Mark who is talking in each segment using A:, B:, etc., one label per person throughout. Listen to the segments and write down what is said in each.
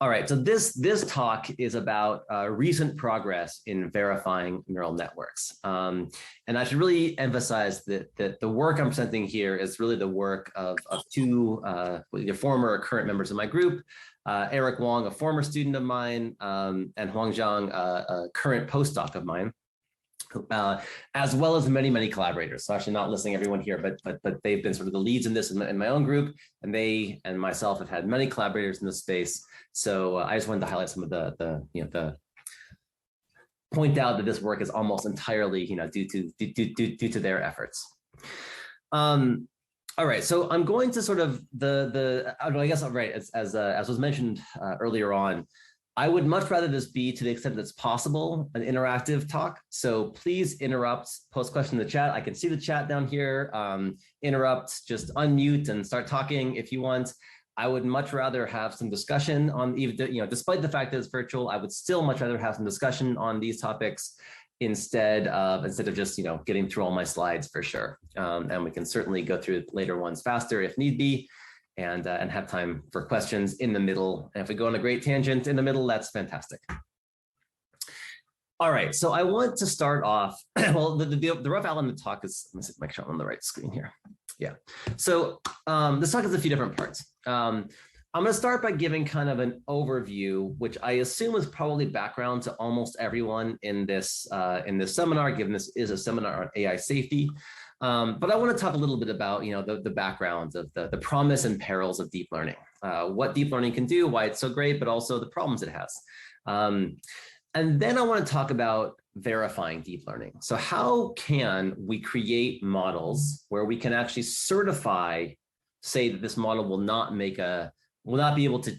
A: All right, so this talk is about recent progress in verifying neural networks. And I should really emphasize that the work I'm presenting here is really the work of two either former or current members of my group, Eric Wong, a former student of mine, and Huang Zhang, a current postdoc of mine. As well as many collaborators. So actually not listing everyone here, but they've been sort of the leads in this in my own group, and they and myself have had many collaborators in this space. So I just wanted to highlight some of the point out that this work is almost entirely due to their efforts. All right, so I'm going to sort of I guess as was mentioned earlier on. I would much rather this be, to the extent that's possible, an interactive talk. So please interrupt, post question in the chat. I can see the chat down here. Interrupt, just unmute and start talking if you want. I would much rather have some discussion on, even despite the fact that it's virtual, I would still much rather have some discussion on these topics instead of just getting through all my slides for sure. And we can certainly go through later ones faster if need be. And have time for questions in the middle. And if we go on a great tangent in the middle, that's fantastic. All right, so I want to start off, well, the rough outline of the talk is, let me see, make sure I'm on the right screen here. Yeah, so this talk has a few different parts. I'm gonna start by giving kind of an overview, which I assume is probably background to almost everyone in this seminar, given this is a seminar on AI safety. But I want to talk a little bit about, the backgrounds of the promise and perils of deep learning, what deep learning can do, why it's so great, but also the problems it has. And then I want to talk about verifying deep learning. So how can we create models where we can actually certify, say that this model will not be able to,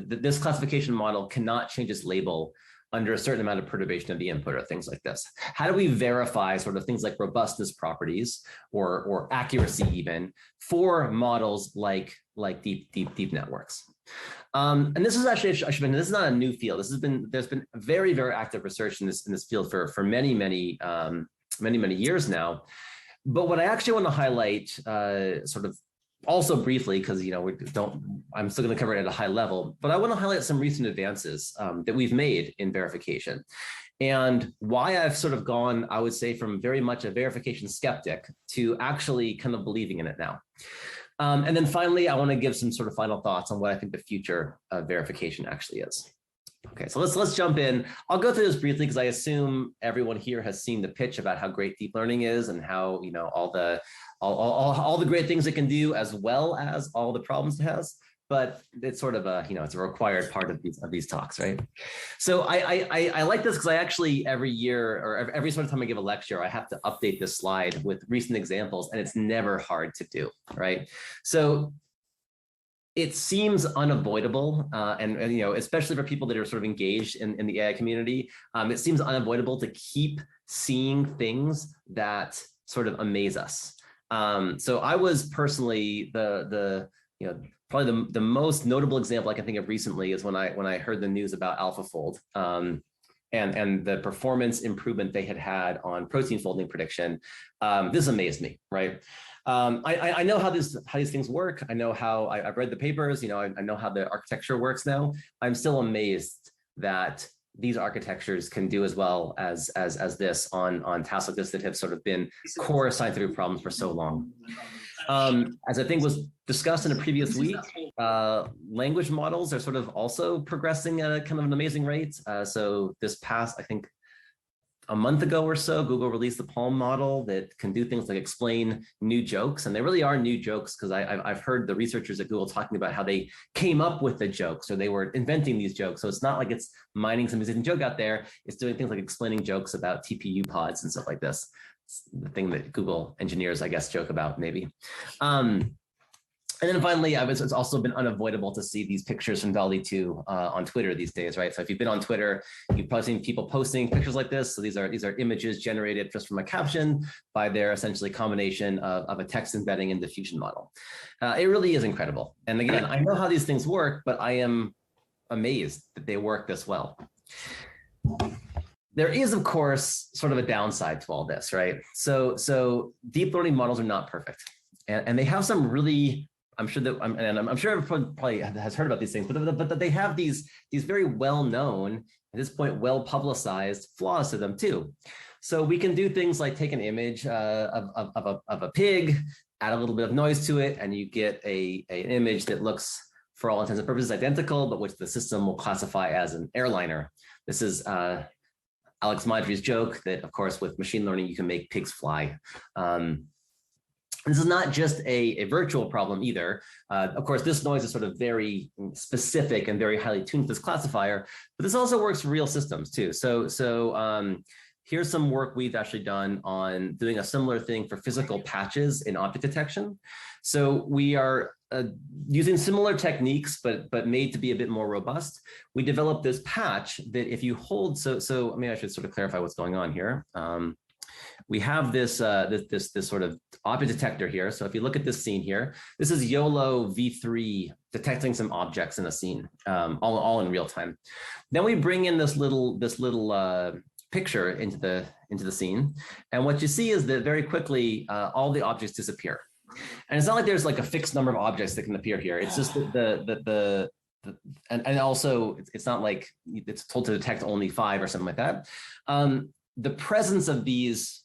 A: this classification model cannot change its label under a certain amount of perturbation of the input or things like this. How do we verify sort of things like robustness properties or accuracy even for models like deep networks? And this is actually, this is not a new field. There's been very active research in this field for many years now. But what I actually want to highlight sort of also briefly, because I'm still going to cover it at a high level, but I want to highlight some recent advances that we've made in verification, and why I've sort of gone, I would say, from very much a verification skeptic to actually kind of believing in it now. And then finally, I want to give some sort of final thoughts on what I think the future of verification actually is. Okay, so let's jump in. I'll go through this briefly because I assume everyone here has seen the pitch about how great deep learning is and how all the great things it can do, as well as all the problems it has. But it's sort of a it's a required part of these talks, right? So I like this because I actually every year or every sort of time I give a lecture, I have to update this slide with recent examples, and it's never hard to do, right? So it seems unavoidable, and especially for people that are sort of engaged in the AI community, it seems unavoidable to keep seeing things that sort of amaze us. So I was personally probably the most notable example I can think of recently is when I heard the news about AlphaFold and the performance improvement they had on protein folding prediction. This amazed me, right? I know how these things work. I know how I've read the papers. I know how the architecture works now. I'm still amazed that these architectures can do as well as this on tasks like this that have sort of been core scientific problems for so long. As I think was discussed in a previous week, language models are sort of also progressing at a kind of an amazing rate. So this past, I think, a month ago or so, Google released the Palm model that can do things like explain new jokes. And they really are new jokes because I've heard the researchers at Google talking about how they came up with the jokes or they were inventing these jokes. So it's not like it's mining some existing joke out there. It's doing things like explaining jokes about TPU pods and stuff like this. It's the thing that Google engineers, I guess, joke about maybe. And then finally, it's also been unavoidable to see these pictures from DALL-E 2 on Twitter these days, right? So if you've been on Twitter, you've probably seen people posting pictures like this. So these are images generated just from a caption by their essentially combination of a text embedding and diffusion model. It really is incredible. And again, I know how these things work, but I am amazed that they work this well. There is, of course, sort of a downside to all this, right? So deep learning models are not perfect. And they have some really I'm sure that I'm sure everyone probably has heard about these things, but they have these very well-known, at this point, well-publicized flaws to them too. So we can do things like take an image of a pig, add a little bit of noise to it, and you get an image that looks, for all intents and purposes, identical, but which the system will classify as an airliner. This is Alex Madry's joke that, of course, with machine learning, you can make pigs fly. This is not just a virtual problem either. Of course, this noise is sort of very specific and very highly tuned to this classifier, but this also works for real systems too. So here's some work we've actually done on doing a similar thing for physical patches in object detection. So we are using similar techniques, but made to be a bit more robust. We developed this patch that if you hold, so maybe I should sort of clarify what's going on here. We have this sort of object detector here. So if you look at this scene here, this is YOLO V3 detecting some objects in a scene, all in real time. Then we bring in this little picture into the scene, and what you see is that very quickly all the objects disappear. And it's not like there's like a fixed number of objects that can appear here. It's just that and also it's not like it's told to detect only 5 or something like that. The presence of these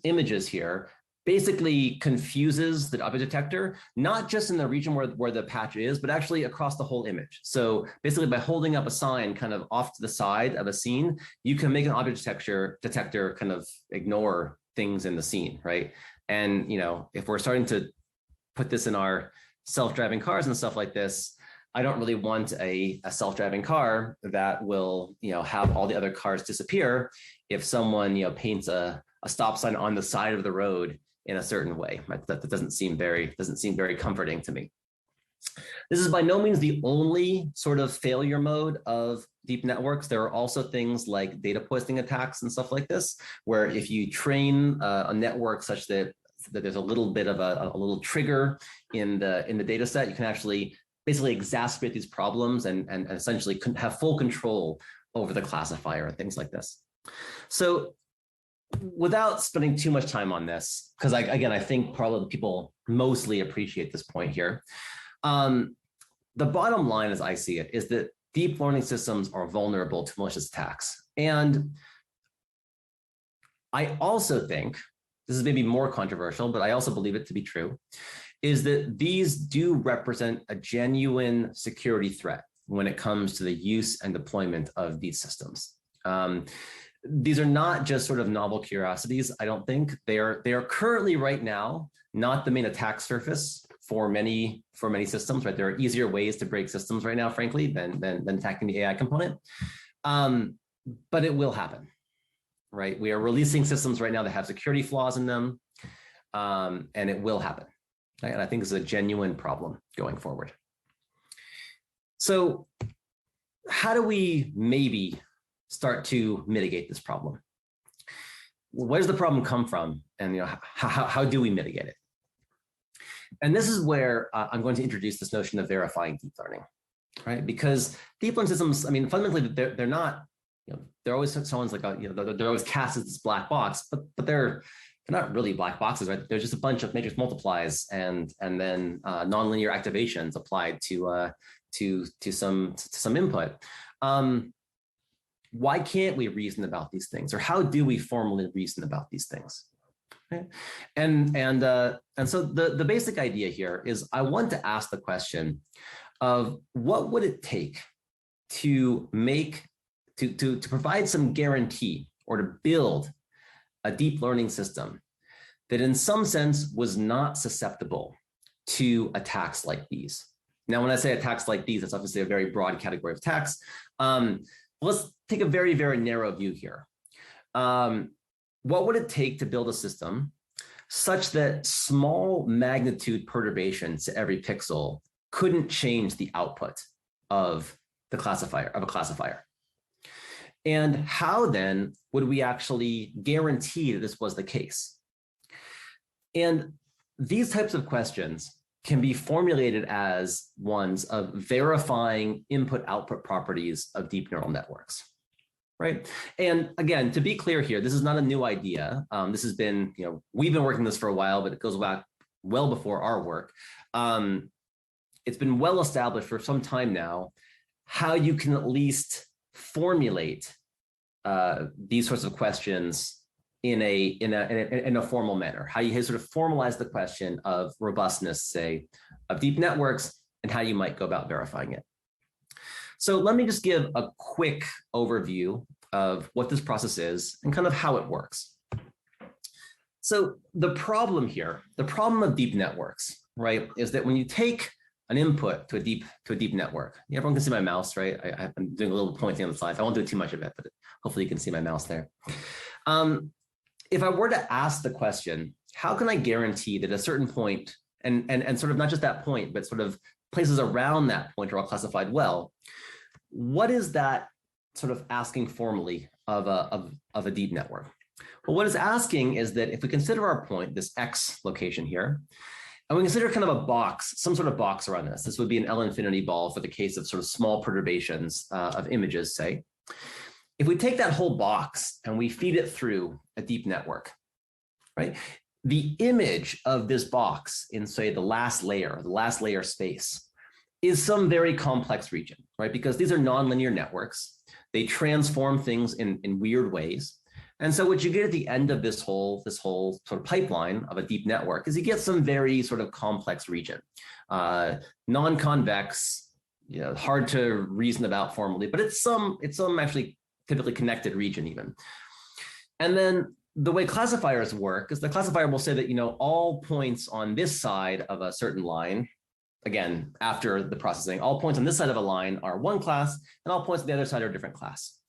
A: images here basically confuses the object detector, not just in the region where the patch is, but actually across the whole image. So basically by holding up a sign kind of off to the side of a scene, you can make an object detector kind of ignore things in the scene, right? And if we're starting to put this in our self-driving cars and stuff like this, I don't really want a self-driving car that will have all the other cars disappear if someone paints a stop sign on the side of the road in a certain way. That doesn't seem very comforting to me. This is by no means the only sort of failure mode of deep networks. There are also things like data poisoning attacks and stuff like this, where if you train a network such that there's a little bit of a little trigger in the data set, you can actually basically exacerbate these problems and essentially have full control over the classifier and things like this. So without spending too much time on this, because I think probably the people mostly appreciate this point here. The bottom line, as I see it, is that deep learning systems are vulnerable to malicious attacks. And I also think, this is maybe more controversial, but I also believe it to be true, is that these do represent a genuine security threat when it comes to the use and deployment of these systems. These are not just sort of novel curiosities, I don't think. They are currently right now not the main attack surface for many systems, right? There are easier ways to break systems right now, frankly, than attacking the AI component. But it will happen, right? We are releasing systems right now that have security flaws in them, and it will happen. Right? And I think it's a genuine problem going forward. So how do we maybe start to mitigate this problem? Where does the problem come from? And how do we mitigate it? And this is where I'm going to introduce this notion of verifying deep learning, right? Because deep learning systems, I mean, fundamentally, they're not, they're always someone's like, they're always cast as this black box, but they're not really black boxes, right? They're just a bunch of matrix multiplies and then nonlinear activations applied to some input. Why can't we reason about these things, or how do we formally reason about these things? Okay. And so the basic idea here is I want to ask the question of what would it take to provide some guarantee or to build a deep learning system that in some sense was not susceptible to attacks like these. Now, when I say attacks like these, it's obviously a very broad category of attacks. Let's take a very, very narrow view here. What would it take to build a system such that small magnitude perturbations to every pixel couldn't change the output of a classifier? And how then would we actually guarantee that this was the case? And these types of questions can be formulated as ones of verifying input-output properties of deep neural networks, right? And again, to be clear here, this is not a new idea. This has been, we've been working this for a while, but it goes well before our work, it's been well established for some time now how you can at least formulate these sorts of questions in a formal manner. How you sort of formalize the question of robustness, say, of deep networks, and how you might go about verifying it. So let me just give a quick overview of what this process is and kind of how it works. So the problem here, the problem of deep networks, right, is that when you take an input to a deep network, everyone can see my mouse, right? I'm doing a little pointing on the slides. I won't do too much of it, but hopefully you can see my mouse there. If I were to ask the question, how can I guarantee that at a certain point, and sort of not just that point, but sort of places around that point are all classified well, what is that sort of asking formally of a deep network? Well, what it's asking is that if we consider our point, this X location here, and we consider kind of a box, some sort of box around this would be an L infinity ball for the case of sort of small perturbations of images, say. If we take that whole box and we feed it through a deep network, right? The image of this box in, say, the last layer space is some very complex region, right? Because these are nonlinear networks. They transform things in weird ways. And so what you get at the end of this whole sort of pipeline of a deep network is you get some very sort of complex region, non-convex, hard to reason about formally, but it's some actually typically connected region even. And then the way classifiers work is the classifier will say that, all points on this side of a certain line, again, after the processing, all points on this side of a line are one class and all points on the other side are a different class.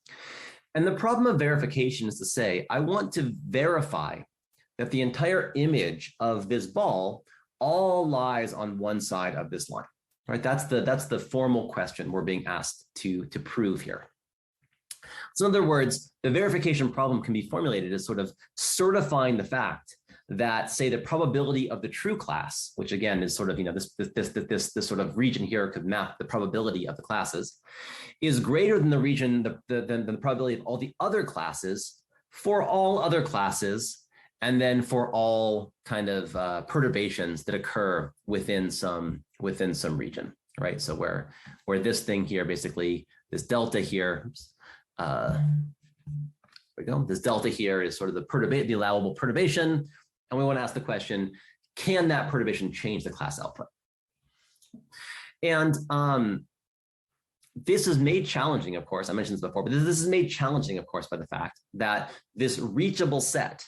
A: And the problem of verification is to say, I want to verify that the entire image of this ball all lies on one side of this line, right? That's the formal question we're being asked to prove here. So in other words, the verification problem can be formulated as sort of certifying the fact that, say, the probability of the true class, which again is sort of, this sort of region here could map the probability of the classes, is greater than the region, than the probability of all the other classes for all other classes, and then for all kind of perturbations that occur within some region, right? So where this thing here, basically, this delta here, there we go. This delta here is sort of the allowable perturbation. And we want to ask the question, can that perturbation change the class output? And this is made challenging, of course, I mentioned this before, but this is made challenging, of course, by the fact that this reachable set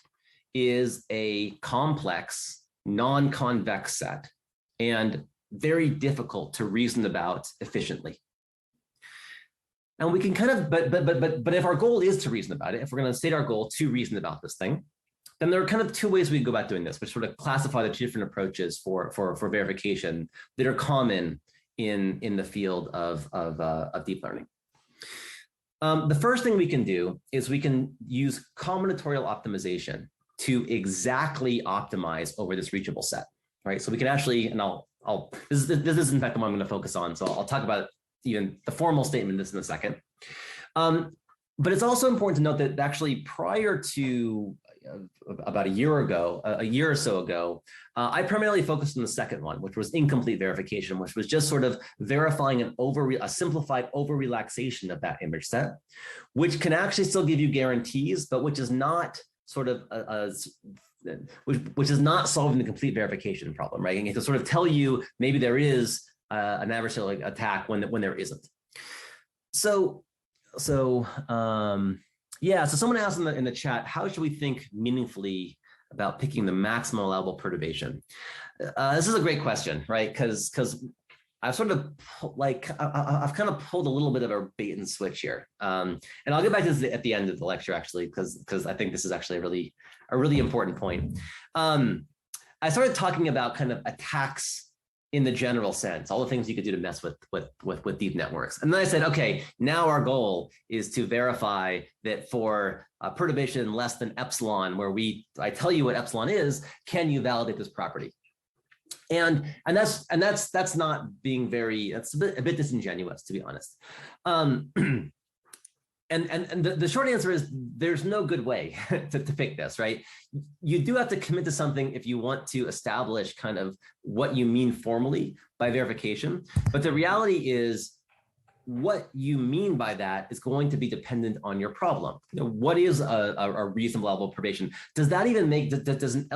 A: is a complex, non-convex set and very difficult to reason about efficiently. And we can kind of, but if our goal is to reason about it, if we're going to state our goal to reason about this thing, then there are kind of two ways we can go about doing this, which sort of classify the two different approaches for verification that are common in the field of deep learning. The first thing we can do is we can use combinatorial optimization to exactly optimize over this reachable set, right? So we can actually, and this is in fact the one I'm going to focus on. So I'll talk about even the formal statement this in a second. But it's also important to note that actually prior to about a year or so ago, I primarily focused on the second one, which was incomplete verification, which was just sort of verifying a simplified over-relaxation of that image set, which can actually still give you guarantees, but which is not sort of which is not solving the complete verification problem, right? And it can sort of tell you maybe there is an adversarial attack when there isn't. So someone asked in the chat, how should we think meaningfully about picking the maximum allowable perturbation? This is a great question, right? Because I've sort of I've kind of pulled a little bit of a bait and switch here, and I'll get back to this at the end of the lecture actually, because I think this is actually a really important point. I started talking about kind of attacks in the general sense, all the things you could do to mess with deep networks. And then I said, okay, now our goal is to verify that for a perturbation less than epsilon, where I tell you what epsilon is, can you validate this property? And that's not being very, that's a bit disingenuous, to be honest. and the short answer is there's no good way to pick this, right? You do have to commit to something if you want to establish kind of what you mean formally by verification. But the reality is what you mean by that is going to be dependent on your problem. You know, what is a reasonable level of perturbation? Does that even make, does an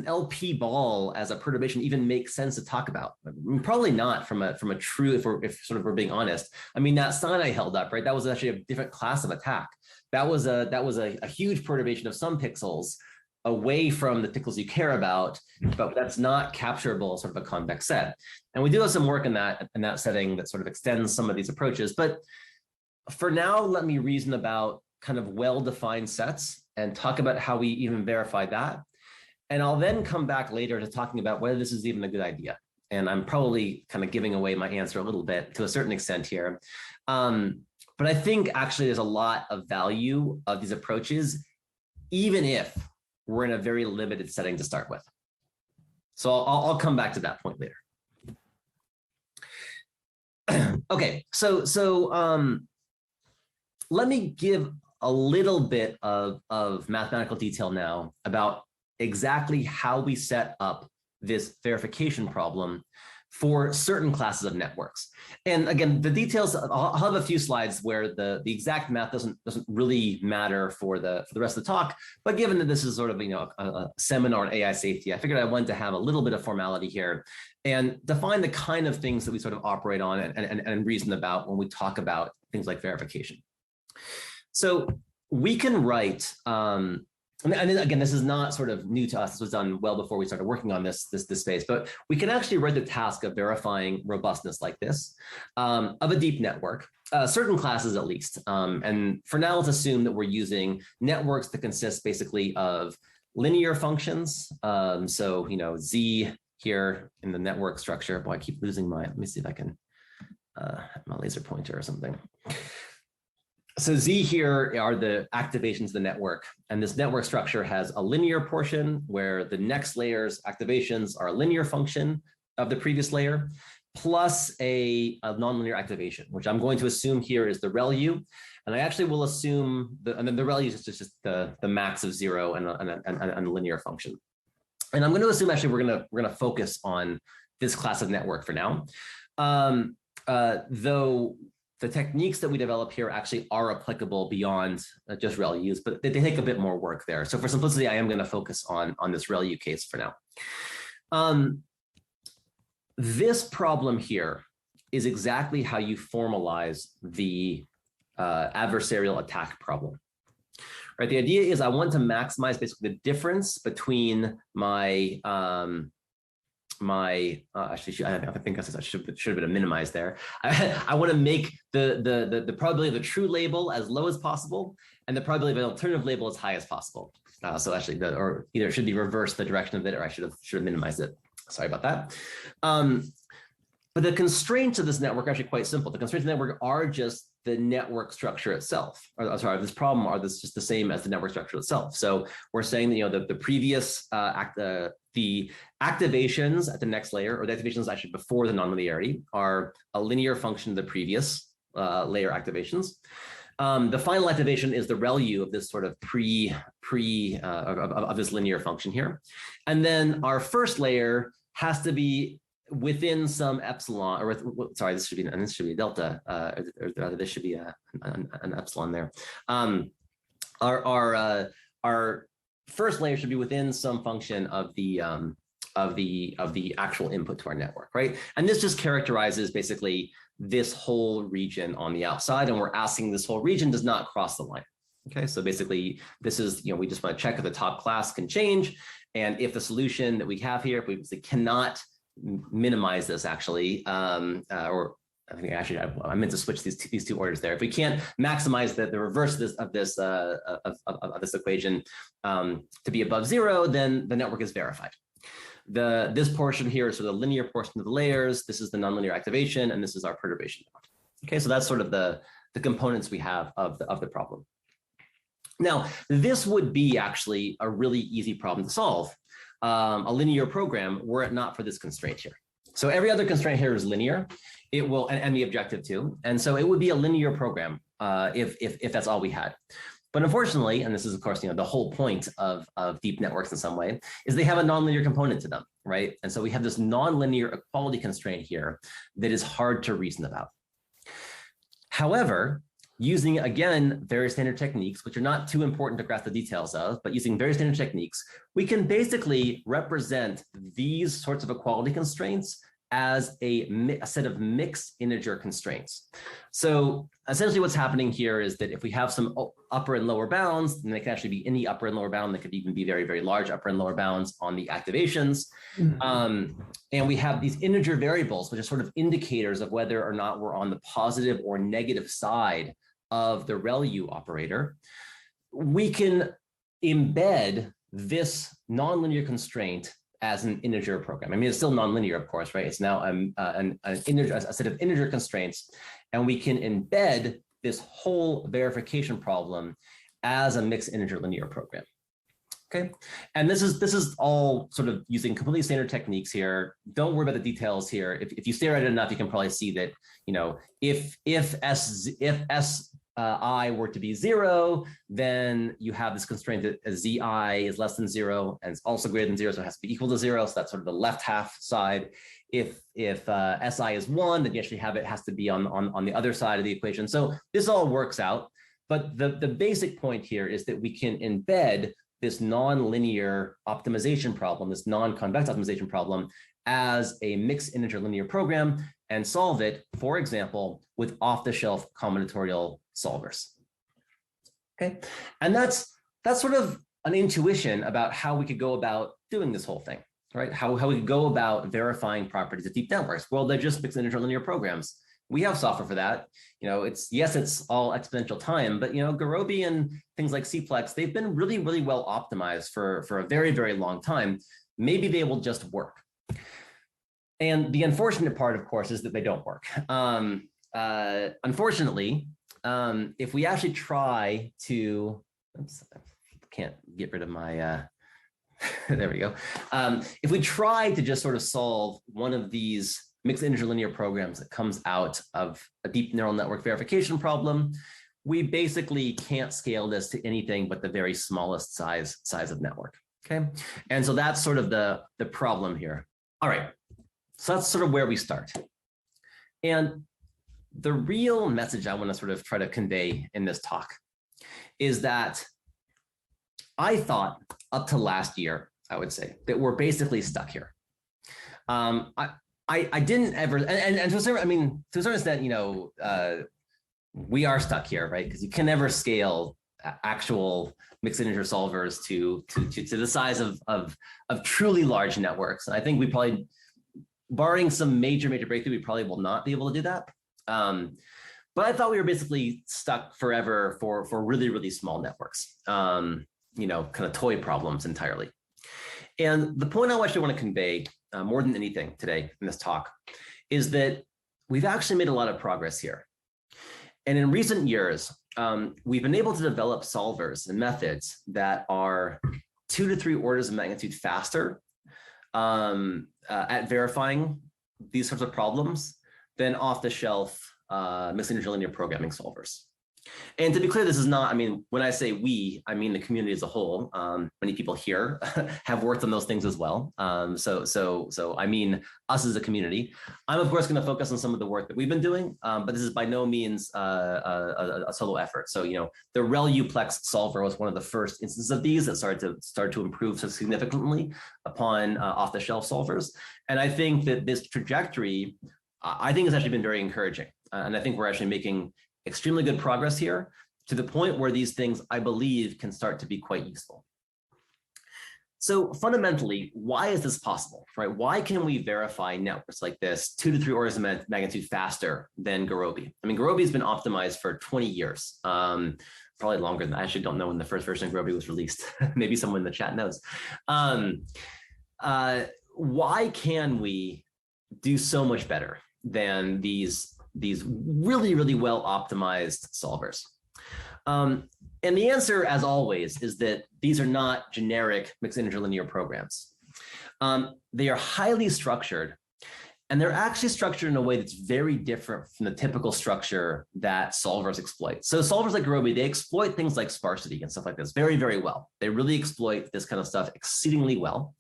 A: LP ball as a perturbation even make sense to talk about? I mean, probably not from a true, if we're being honest. I mean, that sign I held up, right? That was actually a different class of attack. That was a huge perturbation of some pixels away from the pixels you care about, but that's not capturable sort of a convex set. And we do have some work in that setting that sort of extends some of these approaches. But for now, let me reason about kind of well-defined sets and talk about how we even verify that. And I'll then come back later to talking about whether this is even a good idea. And I'm probably kind of giving away my answer a little bit to a certain extent here. But I think actually there's a lot of value of these approaches, even if we're in a very limited setting to start with. So I'll come back to that point later. Okay, so let me give a little bit of mathematical detail now about exactly how we set up this verification problem for certain classes of networks. And again, the details, I'll have a few slides where the exact math doesn't really matter for the rest of the talk, but given that this is sort of, you know, a seminar on AI safety, I figured I wanted to have a little bit of formality here and define the kind of things that we sort of operate on and reason about when we talk about things like verification. So we can write, and again, this is not sort of new to us. This was done well before we started working on this space, but we can actually write the task of verifying robustness like this of a deep network, certain classes at least. And for now, let's assume that we're using networks that consist basically of linear functions. So, you know, Z here in the network structure. Boy, I keep losing my, let me see if I can have my laser pointer or something. So Z here are the activations of the network. And this network structure has a linear portion where the next layer's activations are a linear function of the previous layer, plus a nonlinear activation, which I'm going to assume here is the ReLU. And I actually will assume, and then the ReLU is just the max of 0 and a linear function. And I'm going to assume actually we're going to focus on this class of network for now. Though the techniques that we develop here actually are applicable beyond just ReLUs, but they take a bit more work there. So for simplicity, I am going to focus on this ReLU case for now. This problem here is exactly how you formalize the adversarial attack problem. Right? The idea is I want to maximize basically the difference between my actually, I think I should have been a minimize there. I want to make the probability of the true label as low as possible and the probability of an alternative label as high as possible. So actually, or either it should be reversed the direction of it, or I should have minimized it. Sorry about that. But the constraints of this network are actually quite simple. The constraints of the network are just the network structure itself. Or sorry, this problem are just the same as the network structure itself. So we're saying that, you know, the previous the activations at the next layer, or the activations actually before the nonlinearity, are a linear function of the previous layer activations. The final activation is the ReLU of this sort of of this linear function here. And then our first layer has to be within some epsilon, or sorry, this should be a delta, or this should be an epsilon there. Our first layer should be within some function of the actual input to our network, right? And this just characterizes basically this whole region on the outside, and we're asking this whole region does not cross the line. Okay, so basically this is, you know, we just want to check if the top class can change, and if the solution that we have here, if we cannot minimize this actually, or I think actually I meant to switch these two orders there. If we can't maximize the reverse of this equation to be above 0, then the network is verified. This portion here is sort of the linear portion of the layers. This is the nonlinear activation, and this is our perturbation. Okay, so that's sort of the components we have of the problem. Now, this would be actually a really easy problem to solve, a linear program, were it not for this constraint here. So every other constraint here is linear. It will, and the objective too. And so it would be a linear program if that's all we had. But unfortunately, and this is of course, the whole point of deep networks in some way, is they have a nonlinear component to them, right? And so we have this nonlinear equality constraint here that is hard to reason about. However, using, again, very standard techniques, which are not too important to grasp the details of, but using very standard techniques, we can basically represent these sorts of equality constraints as a set of mixed integer constraints. So essentially what's happening here is that if we have some upper and lower bounds, then they can actually be any upper and lower bound. They could even be very, very large upper and lower bounds on the activations. And we have these integer variables, which are sort of indicators of whether or not we're on the positive or negative side of the ReLU operator. We can embed this nonlinear constraint as an integer program. I mean, it's still nonlinear, of course, right? It's now a set of integer constraints, and we can embed this whole verification problem as a mixed integer linear program. Okay, and this is all sort of using completely standard techniques here. Don't worry about the details here. If you stare at it enough, you can probably see that, if I were to be 0, then you have this constraint that zi is less than 0 and it's also greater than 0, so it has to be equal to 0. So that's sort of the left half side. If si is 1, then you actually have it has to be on the other side of the equation. So this all works out, but the basic point here is that we can embed this non-linear optimization problem, this non-convex optimization problem, as a mixed integer linear program and solve it, for example, with off-the-shelf combinatorial solvers. Okay, and that's sort of an intuition about how we could go about doing this whole thing, right? How we could go about verifying properties of deep networks. Well, they're just mixed integer linear programs. We have software for that. It's all exponential time, but Gurobi and things like Cplex, they've been really, really well optimized for a very, very long time. Maybe they will just work. And the unfortunate part, of course, is that they don't work. Unfortunately, if we actually try to, oops, I can't get rid of my, there we go. If we try to just sort of solve one of these mixed integer linear programs that comes out of a deep neural network verification problem, we basically can't scale this to anything but the very smallest size of network. Okay, and so that's sort of the problem here. All right, so that's sort of where we start. And the real message I want to sort of try to convey in this talk is that I thought up to last year, I would say, that we're basically stuck here. I didn't ever, and to a certain, to a certain extent, we are stuck here, right? Because you can never scale actual mixed integer solvers to the size of truly large networks. And I think we probably, barring some major breakthrough, we probably will not be able to do that. But I thought we were basically stuck forever for really, really small networks, kind of toy problems entirely. And the point I actually want to convey more than anything today in this talk is that we've actually made a lot of progress here. And in recent years, we've been able to develop solvers and methods that are 2 to 3 orders of magnitude faster at verifying these sorts of problems than off-the-shelf mixed integer linear programming solvers. And to be clear, this is not, when I say we, I mean the community as a whole. Many people here have worked on those things as well. So I mean us as a community. I'm of course going to focus on some of the work that we've been doing, but this is by no means a solo effort. So the ReLUplex solver was one of the first instances of these that started to improve so significantly upon off-the-shelf solvers. And I think that this trajectory, I think has actually been very encouraging. And I think we're actually making extremely good progress here to the point where these things, I believe, can start to be quite useful. So fundamentally, why is this possible, right? Why can we verify networks like this 2 to 3 orders of magnitude faster than Gurobi? Gurobi has been optimized for 20 years, probably longer than that. I actually don't know when the first version of Gurobi was released. Maybe someone in the chat knows. Why can we do so much better than these really, really well optimized solvers? And the answer, as always, is that these are not generic mixed integer linear programs. They are highly structured, And they're actually structured in a way that's very different from the typical structure that solvers exploit. So solvers like Gurobi, they exploit things like sparsity and stuff like this very, very well. They really exploit this kind of stuff exceedingly well.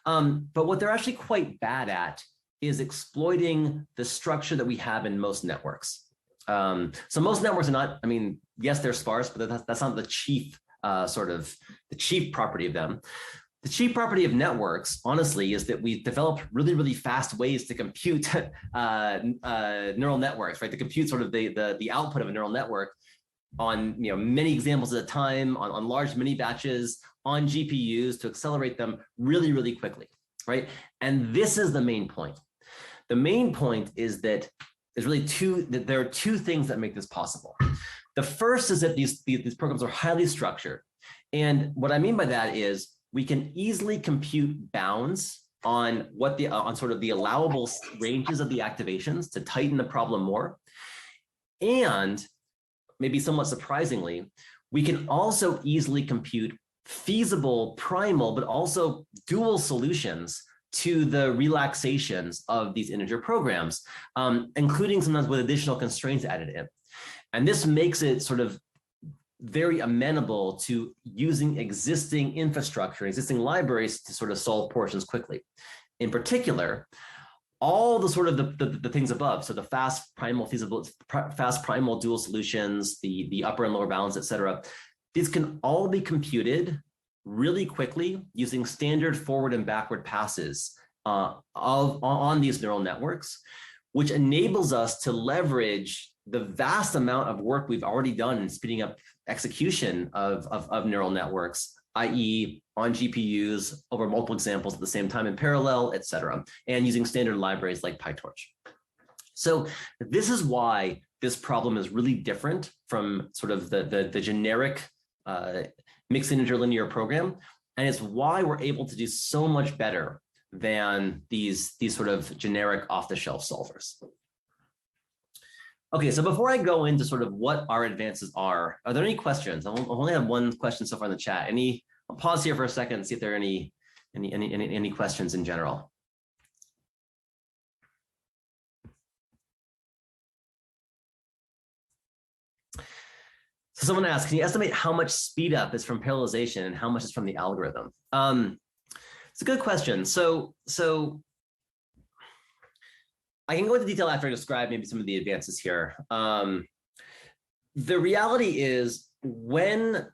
A: But what they're actually quite bad at is exploiting the structure that we have in most networks. So most networks are not, I mean, yes, they're sparse, but that's not the chief the chief property of them. The chief property of networks, honestly, is that we've developed really, really fast ways to compute neural networks, right? To compute sort of the output of a neural network on many examples at a time, on large mini batches, on GPUs to accelerate them really, really quickly, right? And this is the main point. The main point is that there are two things that make this possible. The first is that these programs are highly structured. And what I mean by that is we can easily compute bounds on sort of the allowable ranges of the activations to tighten the problem more. And maybe somewhat surprisingly, we can also easily compute feasible primal, but also dual solutions to the relaxations of these integer programs, including sometimes with additional constraints added in. And this makes it sort of very amenable to using existing infrastructure, existing libraries to sort of solve portions quickly. In particular, all the sort of the things above, so the fast primal dual solutions, the upper and lower bounds, et cetera, these can all be computed really quickly using standard forward and backward passes on these neural networks, which enables us to leverage the vast amount of work we've already done in speeding up execution of neural networks, i.e. on GPUs over multiple examples at the same time in parallel, et cetera, and using standard libraries like PyTorch. So this is why this problem is really different from sort of the generic mixed integer linear program. And it's why we're able to do so much better than these sort of generic off-the-shelf solvers. Okay, so before I go into sort of what our advances are there any questions? I only have one question so far in the chat. I'll pause here for a second and see if there are any questions in general. So someone asked, can you estimate how much speed up is from parallelization and how much is from the algorithm? It's a good question. So I can go into detail after I describe maybe some of the advances here. The reality is when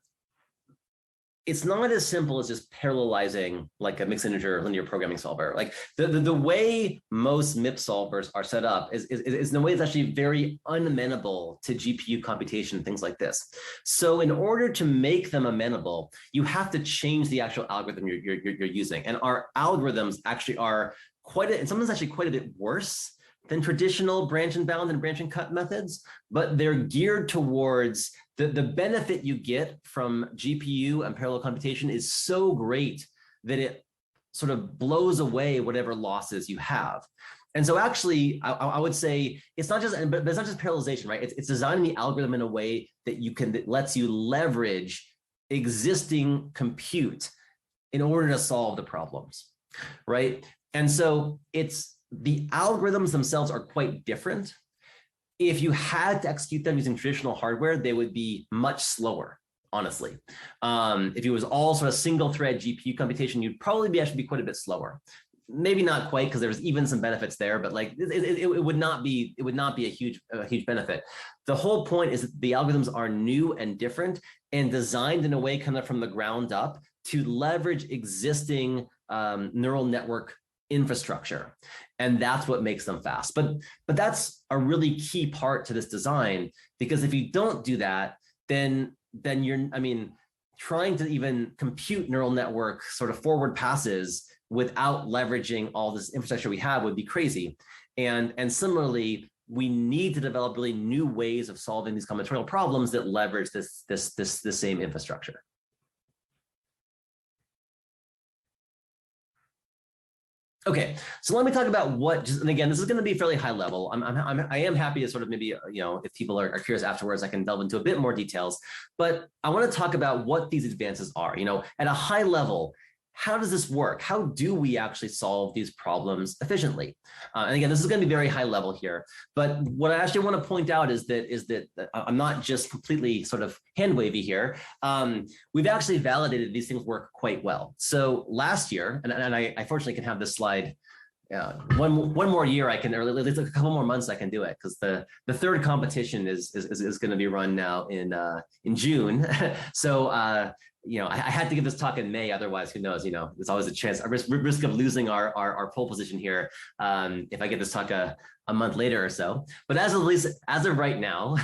A: it's not as simple as just parallelizing like a mixed integer linear programming solver. Like the way most MIP solvers are set up is in a way that's actually very unamenable to GPU computation, things like this. So in order to make them amenable, you have to change the actual algorithm you're using. And our algorithms actually are and sometimes actually quite a bit worse than traditional branch and bound and branch and cut methods, but they're geared towards the benefit you get from GPU and parallel computation is so great that it sort of blows away whatever losses you have. And so actually, I would say it's not just, but it's not just parallelization, right? It's designing the algorithm in a way that lets you leverage existing compute in order to solve the problems, right? And so the algorithms themselves are quite different. If you had to execute them using traditional hardware, they would be much slower, honestly. If it was all sort of single thread GPU computation, you'd probably actually be quite a bit slower. Maybe not quite, because there's even some benefits there, but like it would not be a huge benefit. The whole point is that the algorithms are new and different and designed in a way kind of from the ground up to leverage existing neural network infrastructure. And that's what makes them fast. But that's a really key part to this design, because if you don't do that, then you're, trying to even compute neural network sort of forward passes without leveraging all this infrastructure we have would be crazy. And similarly, we need to develop really new ways of solving these combinatorial problems that leverage this same infrastructure. Okay, so let me talk about and again, this is going to be fairly high level. I am happy to sort of maybe, if people are curious afterwards, I can delve into a bit more details, but I want to talk about what these advances are. At a high level, how does this work? How do we actually solve these problems efficiently? And again, this is going to be very high level here, but what I actually want to point out is that I'm not just completely sort of hand wavy here. We've actually validated these things work quite well. So last year, and I fortunately can have this slide. One more year I can, or at least a couple more months I can do it, because the third competition is going to be run now in June. So I had to give this talk in May, otherwise, who knows? There's always a risk of losing our pole position here if I get this talk a month later or so. But as of right now,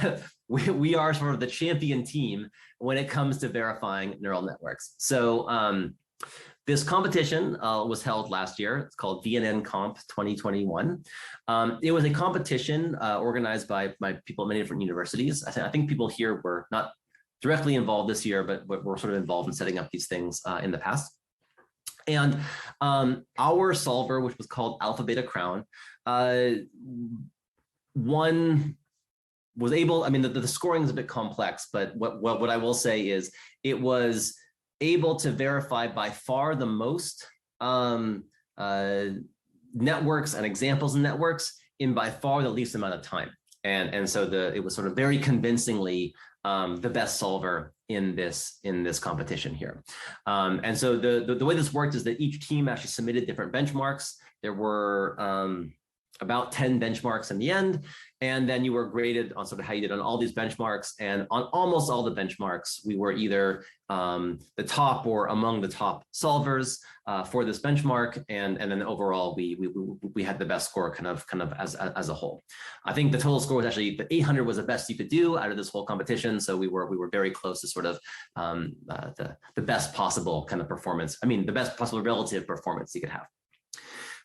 A: we are sort of the champion team when it comes to verifying neural networks. So this competition was held last year. It's called VNNCOMP 2021. It was a competition organized by people at many different universities. I think people here were not directly involved this year, but we're sort of involved in setting up these things in the past. And our solver, which was called Alpha Beta Crown, was able, the scoring is a bit complex, but what I will say is it was able to verify by far the most networks and examples of networks in by far the least amount of time. And so it was sort of very convincingly the best solver in this competition here. And so the way this worked is that each team actually submitted different benchmarks. There were about 10 benchmarks in the end, and then you were graded on sort of how you did on all these benchmarks. And on almost all the benchmarks, we were either the top or among the top solvers for this benchmark, and then overall we had the best score kind of as a whole. I think the total score was actually the 800 was the best you could do out of this whole competition. So we were very close to sort of the best possible kind of performance. The best possible relative performance you could have.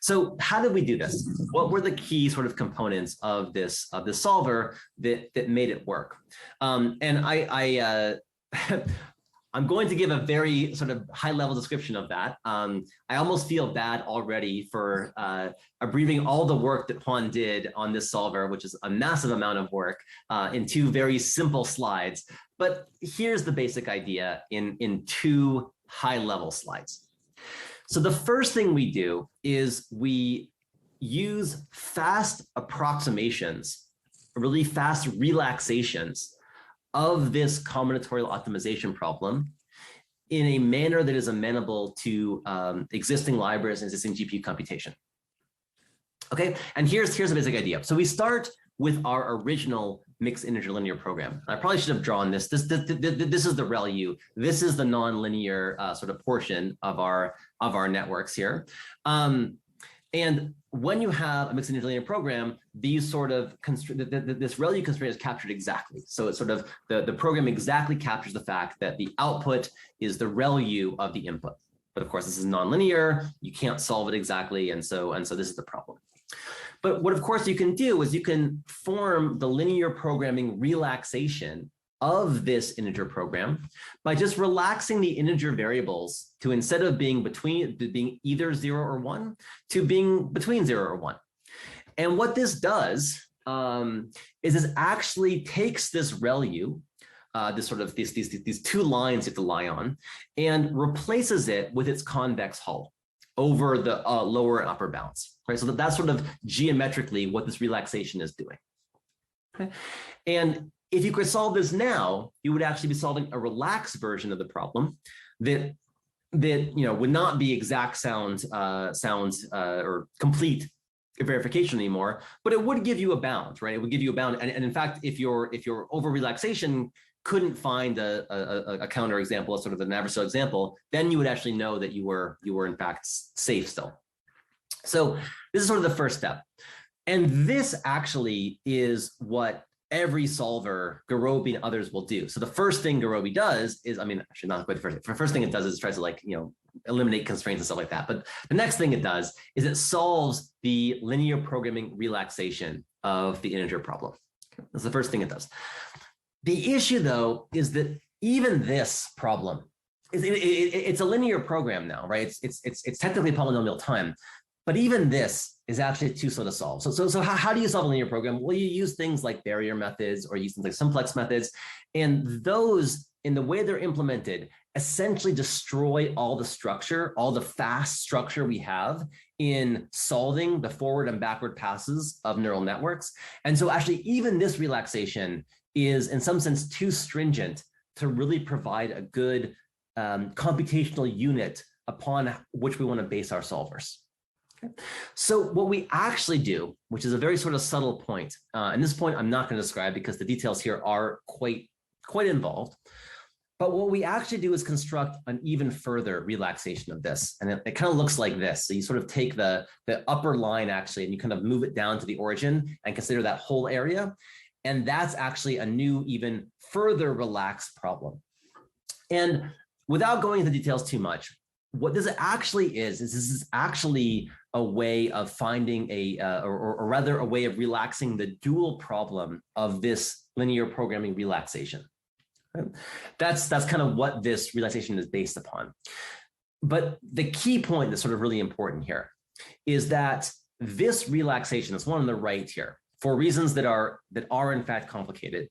A: So how did we do this? What were the key sort of components of this solver that made it work? And I'm going to give a very sort of high level description of that. I almost feel bad already for abbreviating all the work that Juan did on this solver, which is a massive amount of work, in 2 very simple slides. But here's the basic idea in 2 high level slides. So the first thing we do is we use fast approximations, really fast relaxations of this combinatorial optimization problem in a manner that is amenable to existing libraries and existing GPU computation. Okay, and here's a basic idea. So we start with our original mixed integer linear program. I probably should have drawn this. This is the ReLU. This is the nonlinear sort of portion of our networks here. And when you have a mixed integer linear program, these sort of this ReLU constraint is captured exactly. So it's sort of the program exactly captures the fact that the output is the ReLU of the input. But of course, this is nonlinear. You can't solve it exactly, and so this is the problem. But what, of course, you can do is you can form the linear programming relaxation of this integer program by just relaxing the integer variables to, instead of being either 0 or 1, to being between 0 or 1. And what this does is it actually takes this ReLU, these 2 lines you have to lie on, and replaces it with its convex hull over the lower and upper bounds. Right, so that's sort of geometrically what this relaxation is doing. Okay, and if you could solve this now, you would actually be solving a relaxed version of the problem that would not be exact sounds or complete verification anymore, but it would give you a bound, right? It would give you a bound, and in fact, if your over relaxation couldn't find a counter example, sort of an adversarial example, then you would actually know that you were in fact safe still. So this is sort of the first step. And this actually is what every solver, Gurobi and others, will do. So the first thing Gurobi does is, actually not quite the first thing. The first thing it does is it tries to eliminate constraints and stuff like that. But the next thing it does is it solves the linear programming relaxation of the integer problem. Okay. That's the first thing it does. The issue, though, is that even this problem, it's a linear program now, right? It's technically polynomial time. But even this is actually too slow to solve. So how do you solve a linear program? Well, you use things like barrier methods or use things like simplex methods. And those, in the way they're implemented, essentially destroy all the structure, all the fast structure we have in solving the forward and backward passes of neural networks. And so actually even this relaxation is in some sense too stringent to really provide a good computational unit upon which we want to base our solvers. Okay. So what we actually do, which is a very sort of subtle point, and this point I'm not going to describe because the details here are quite involved, but what we actually do is construct an even further relaxation of this. And it kind of looks like this. So you sort of take the upper line actually, and you kind of move it down to the origin and consider that whole area. And that's actually a new, even further relaxed problem. And without going into details too much, what this actually is this is actually a way of finding or rather a way of relaxing the dual problem of this linear programming relaxation. That's kind of what this relaxation is based upon. But the key point that's sort of really important here is that this relaxation, this one on the right here, for reasons that are in fact complicated,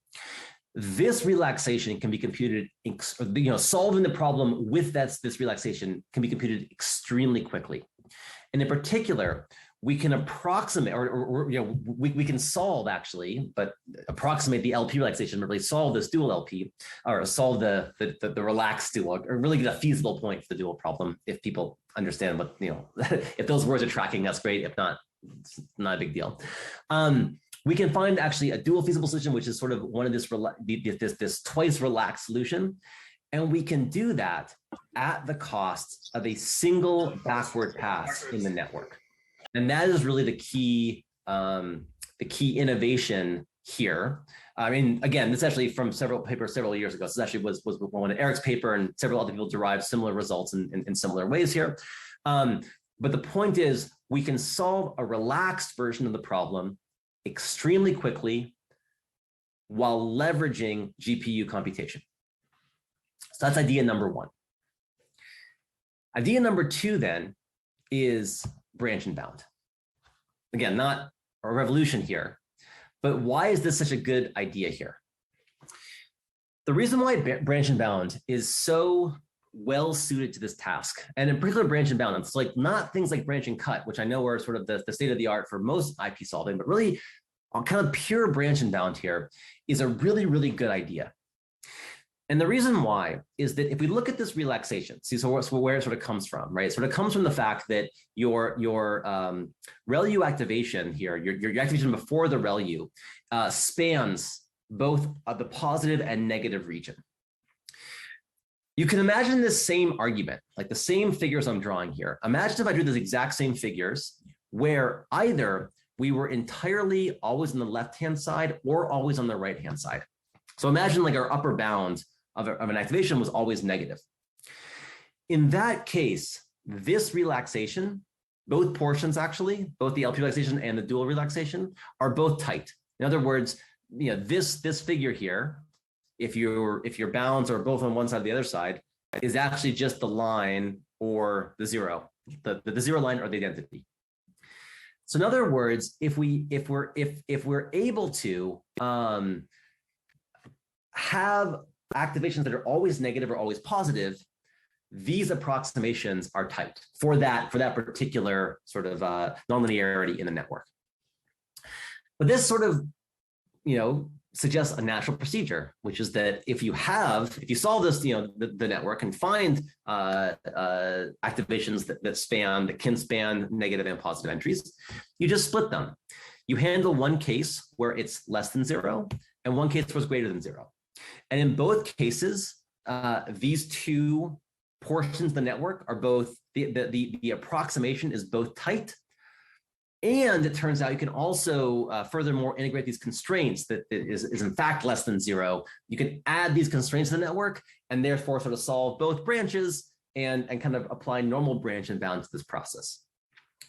A: this relaxation can be computed, solving the problem with this relaxation can be computed extremely quickly. And in particular, we can approximate, we can solve actually, but approximate the LP relaxation, but really solve this dual LP, or solve the relaxed dual, or really get a feasible point for the dual problem. If people understand what, if those words are tracking, that's great. If not, it's not a big deal. We can find actually a dual feasible solution, which is sort of one of this twice relaxed solution. And we can do that at the cost of a single backward pass in the network. And that is really the key innovation here. I mean, again, this is actually from several papers several years ago. This actually was one of Eric's paper, and several other people derived similar results in similar ways here. But the point is, we can solve a relaxed version of the problem extremely quickly while leveraging GPU computation. So that's idea number one. Idea number two then is branch and bound. Again, not a revolution here, but why is this such a good idea here? The reason why branch and bound is so well suited to this task, and in particular branch and bound, it's like not things like branch and cut, which I know are sort of the state of the art for most IP solving, but really kind of pure branch and bound here is a really, really good idea. And the reason why is that if we look at this relaxation, see, so where it sort of comes from, right? It sort of comes from the fact that your ReLU activation here, your activation before the ReLU spans both the positive and negative region. You can imagine this same argument, like the same figures I'm drawing here. Imagine if I drew those exact same figures where either we were entirely always on the left-hand side or always on the right-hand side. So imagine like our upper bound of an activation was always negative. In that case, this relaxation, both portions actually, both the LP relaxation and the dual relaxation are both tight. In other words, this figure here, if your bounds are both on one side or the other side, is actually just the line or the zero, the zero line or the identity. So in other words, if we're able to have activations that are always negative or always positive, these approximations are tight for that particular sort of nonlinearity in the network. But this sort of, suggests a natural procedure, which is that if you solve this, the network and find activations that can span negative and positive entries, you just split them. You handle one case where it's less than zero and one case where it's greater than zero. And in both cases, these two portions of the network are both, the approximation is both tight. And it turns out you can also furthermore integrate these constraints that is in fact less than zero. You can add these constraints to the network and therefore sort of solve both branches and kind of apply normal branch and bound to this process.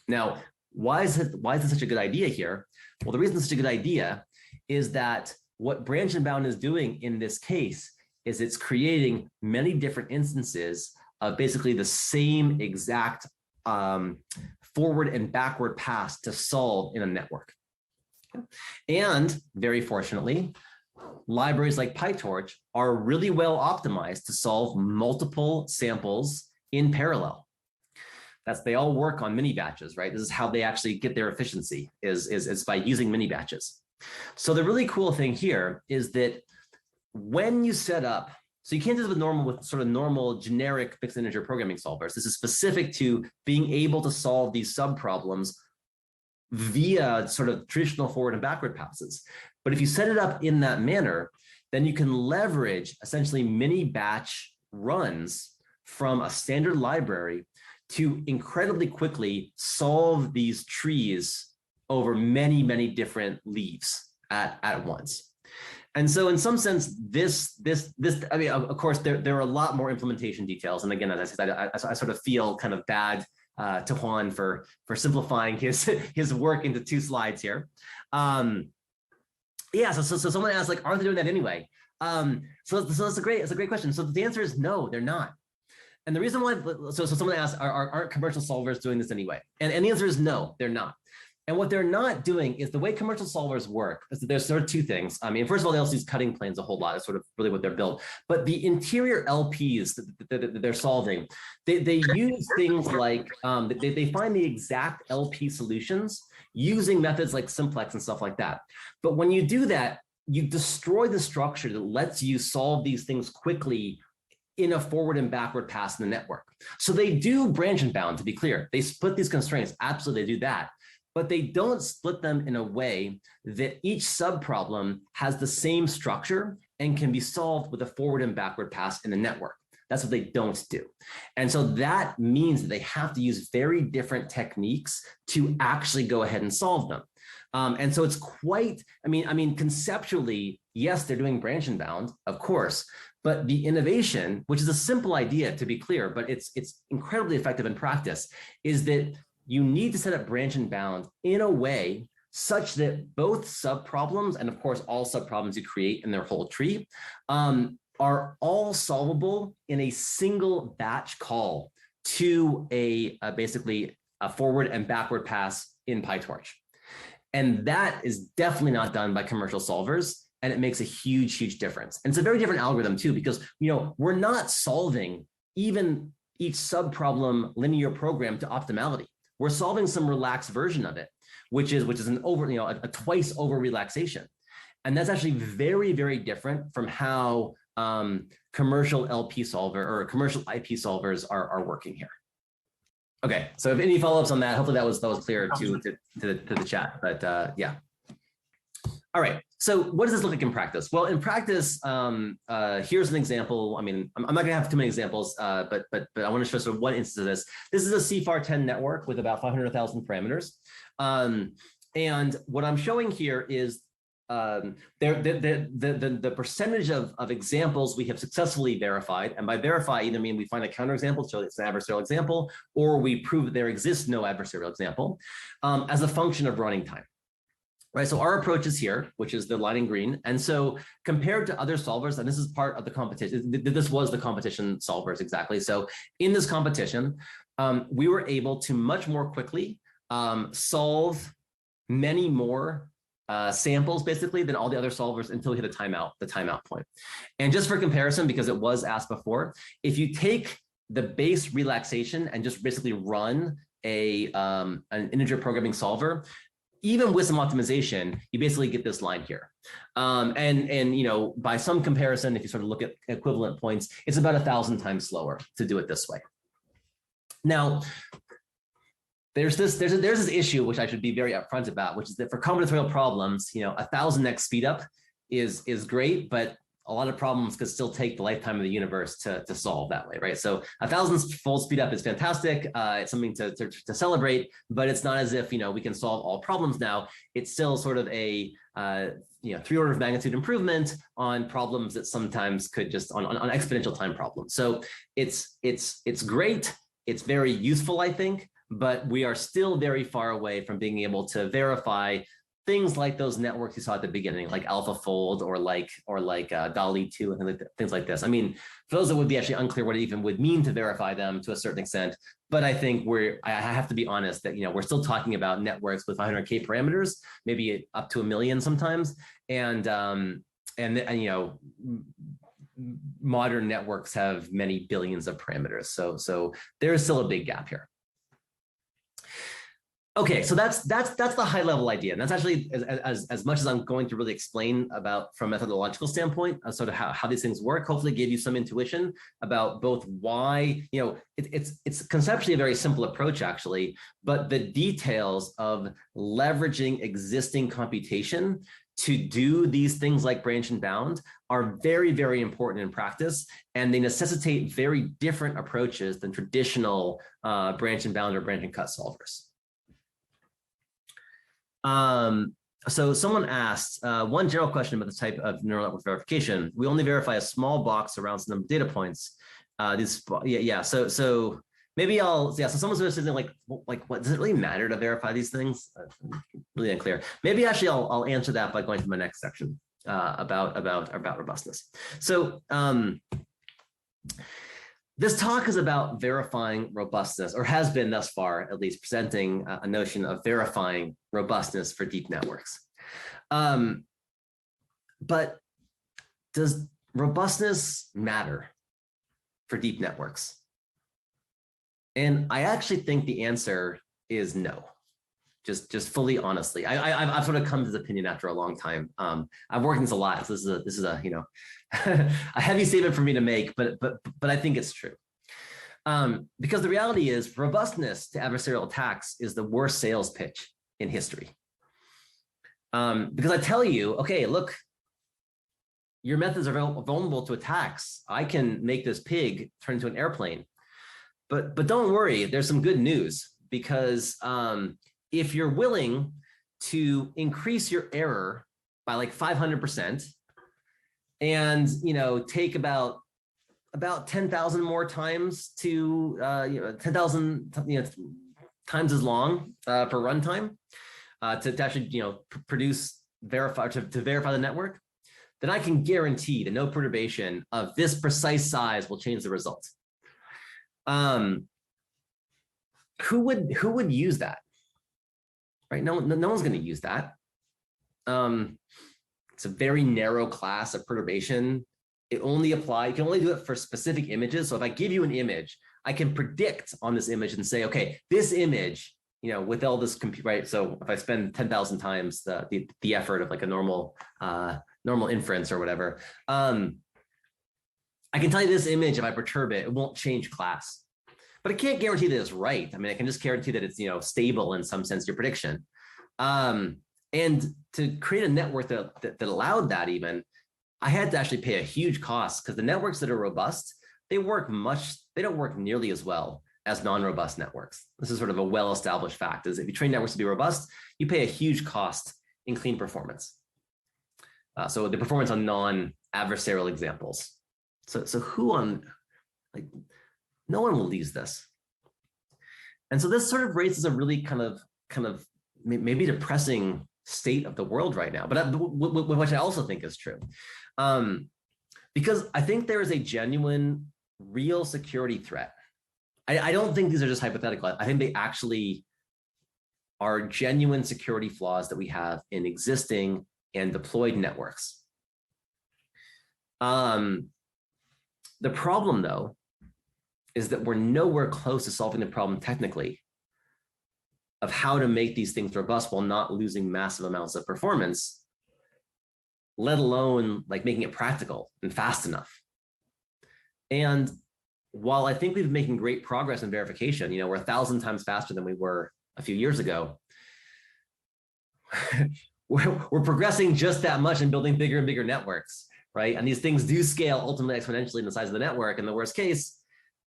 A: Now, why is this such a good idea here? Well, the reason it's such a good idea is that what branch and bound is doing in this case is it's creating many different instances of basically the same exact forward and backward pass to solve in a network. And very fortunately, libraries like PyTorch are really well optimized to solve multiple samples in parallel. They all work on mini batches, right? This is how they actually get their efficiency is by using mini batches. So the really cool thing here is that when you set up, so you can't do this with sort of normal generic mixed integer programming solvers. This is specific to being able to solve these subproblems via sort of traditional forward and backward passes. But if you set it up in that manner, then you can leverage essentially mini batch runs from a standard library to incredibly quickly solve these trees over many, many different leaves at once. And so in some sense, I mean, of course, there are a lot more implementation details. And again, as I said, I sort of feel kind of bad to Juan for simplifying his work into 2 slides here. Yeah, so someone asked, like, aren't they doing that anyway? So that's a great question. So the answer is no, they're not. And the reason why, so someone asked, aren't commercial solvers doing this anyway? And the answer is no, they're not. And what they're not doing is the way commercial solvers work is that there's sort of 2 things. I mean, first of all, they also use cutting planes a whole lot. It's sort of really what they're built. But the interior LPs that they're solving, they use things like, they find the exact LP solutions using methods like simplex and stuff like that. But when you do that, you destroy the structure that lets you solve these things quickly in a forward and backward pass in the network. So they do branch and bound, to be clear. They split these constraints. Absolutely, they do that. But they don't split them in a way that each subproblem has the same structure and can be solved with a forward and backward pass in the network. That's what they don't do. And so that means that they have to use very different techniques to actually go ahead and solve them. And so it's quite, I mean, conceptually, yes, they're doing branch and bound, of course, but the innovation, which is a simple idea to be clear, but it's incredibly effective in practice, is that you need to set up branch and bound in a way such that both subproblems, and of course, all subproblems you create in their whole tree, are all solvable in a single batch call to basically a forward and backward pass in PyTorch. And that is definitely not done by commercial solvers, and it makes a huge, huge difference. And it's a very different algorithm too, because we're not solving even each subproblem linear program to optimality. We're solving some relaxed version of it, which is an over, a twice over relaxation. And that's actually very, very different from how commercial LP solver or commercial IP solvers are working here. Okay, so if any follow-ups on that, hopefully that was clear to the chat, but yeah. All right, so what does this look like in practice? Well, in practice, here's an example. I mean, I'm not gonna have too many examples, but I wanna show sort of one instance of this. This is a CFAR10 network with about 500,000 parameters. And what I'm showing here is the percentage of examples we have successfully verified, and by verify, either mean we find a counterexample, so it's an adversarial example, or we prove that there exists no adversarial example, as a function of running time. Right, so our approach is here, which is the line in green. And so compared to other solvers, and this is part of the competition, this was the competition solvers exactly. So in this competition, we were able to much more quickly solve many more samples basically than all the other solvers until we hit the timeout point. And just for comparison, because it was asked before, if you take the base relaxation and just basically run an integer programming solver, even with some optimization, you basically get this line here. And by some comparison, if you sort of look at equivalent points, it's about 1,000 times slower to do it this way. Now, there's this issue which I should be very upfront about, which is that for combinatorial problems, 1,000x speedup is great, but a lot of problems could still take the lifetime of the universe to solve that way, right? So 1,000-fold speed up is fantastic. It's something to celebrate, but it's not as if we can solve all problems now. It's still sort of a 3 order of magnitude improvement on problems that sometimes could just on exponential time problems. So it's great. It's very useful, I think, but we are still very far away from being able to verify things like those networks you saw at the beginning, like AlphaFold or like DALI 2 and things like this. I mean, for those that would be actually unclear what it even would mean to verify them to a certain extent, but I think I have to be honest that we're still talking about networks with 500K parameters, maybe up to 1 million sometimes, and modern networks have many billions of parameters. So there is still a big gap here. Okay, so that's the high level idea. And that's actually as much as I'm going to really explain about from a methodological standpoint, sort of how these things work, hopefully give you some intuition about both why, it's conceptually a very simple approach actually, but the details of leveraging existing computation to do these things like branch and bound are very, very important in practice, and they necessitate very different approaches than traditional branch and bound or branch and cut solvers. So someone asked one general question about the type of neural network verification. We only verify a small box around some data points. So maybe so someone's going to say like, what does it really matter to verify these things? Really unclear. Maybe actually I'll answer that by going to my next section about robustness. So this talk is about verifying robustness, or has been thus far, at least, presenting a notion of verifying robustness for deep networks. But does robustness matter for deep networks? And I actually think the answer is no. Just fully honestly, I've sort of come to this opinion after a long time. I've worked in this a lot, so this is a a heavy statement for me to make, but I think it's true. Because the reality is, robustness to adversarial attacks is the worst sales pitch in history. Because I tell you, okay, look, your methods are vulnerable to attacks. I can make this pig turn into an airplane, but don't worry, there's some good news, because if you're willing to increase your error by like 500% and take about 10,000 more times to 10,000 times as long for runtime to actually verify the network, then I can guarantee that no perturbation of this precise size will change the result. Who would use that? Right? No one's going to use that. It's a very narrow class of perturbation. You can only do it for specific images. So if I give you an image, I can predict on this image and say, okay, this image, with all this compute, right? So if I spend 10,000 times the effort of like a normal inference or whatever, I can tell you this image, if I perturb it, it won't change class. But I can't guarantee that it's right. I mean, I can just guarantee that it's stable in some sense, your prediction. And to create a network that allowed that, even, I had to actually pay a huge cost, because the networks that are robust, they don't work nearly as well as non-robust networks. This is sort of a well-established fact, is if you train networks to be robust, you pay a huge cost in clean performance. So the performance on non-adversarial examples. So no one will use this. And so this sort of raises a really kind of maybe depressing state of the world right now, but which I also think is true. Because I think there is a genuine, real security threat. I don't think these are just hypothetical. I think they actually are genuine security flaws that we have in existing and deployed networks. The problem, though, is that we're nowhere close to solving the problem technically of how to make these things robust while not losing massive amounts of performance, let alone like making it practical and fast enough. And while I think we've been making great progress in verification, we're 1,000 times faster than we were a few years ago. we're progressing just that much in building bigger and bigger networks, right? And these things do scale ultimately exponentially in the size of the network in the worst case.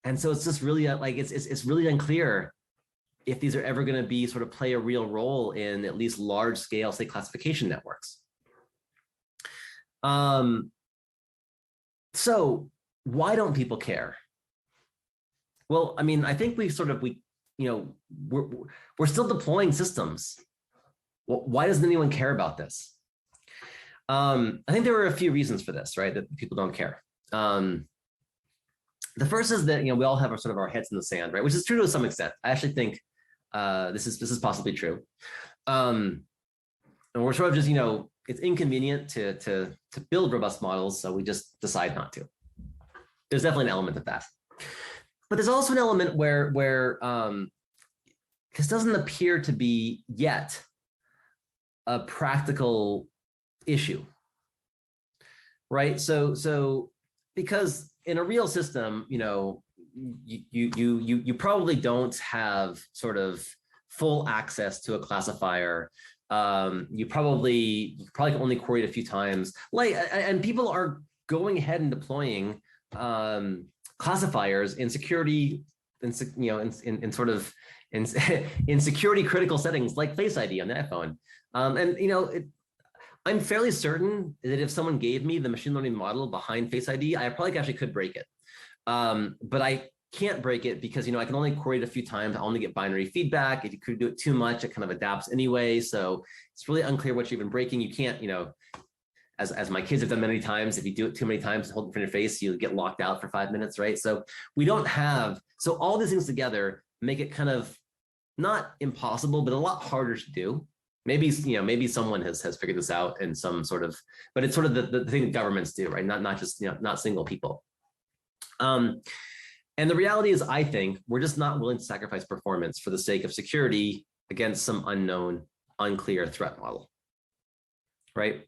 A: And so it's just really like, it's really unclear if these are ever going to be sort of play a real role in at least large scale state classification networks. So why don't people care? Well, I mean, I think we're still deploying systems. Well, why doesn't anyone care about this? I think there are a few reasons for this, right? That people don't care. The first is that we all have our heads in the sand, right? Which is true to some extent. I actually think this is possibly true. And we're sort of just it's inconvenient to build robust models, so we just decide not to. There's definitely an element of that. But there's also an element where this doesn't appear to be yet a practical issue, right? So because in a real system, you know, you probably don't have sort of full access to a classifier. You probably can only query it a few times. Like, and people are going ahead and deploying classifiers in security, in security critical settings like Face ID on the iPhone. And you know, I'm fairly certain that if someone gave me the machine learning model behind Face ID, I probably actually could break it. But I can't break it because, you know, I can only query it a few times. I only get binary feedback. If you could do it too much, it kind of adapts anyway. So it's really unclear what you're even breaking. You can't, you know, as my kids have done many times, if you do it too many times, hold it in front of your face, you get locked out for 5 minutes, right? So we don't have, so all these things together make it kind of not impossible, but a lot harder to do. Maybe, you know, maybe someone has figured this out in some sort of, but it's sort of the thing that governments do, right? Not just, you know, not single people. And the reality is, I think we're just not willing to sacrifice performance for the sake of security against some unknown, unclear threat model, right?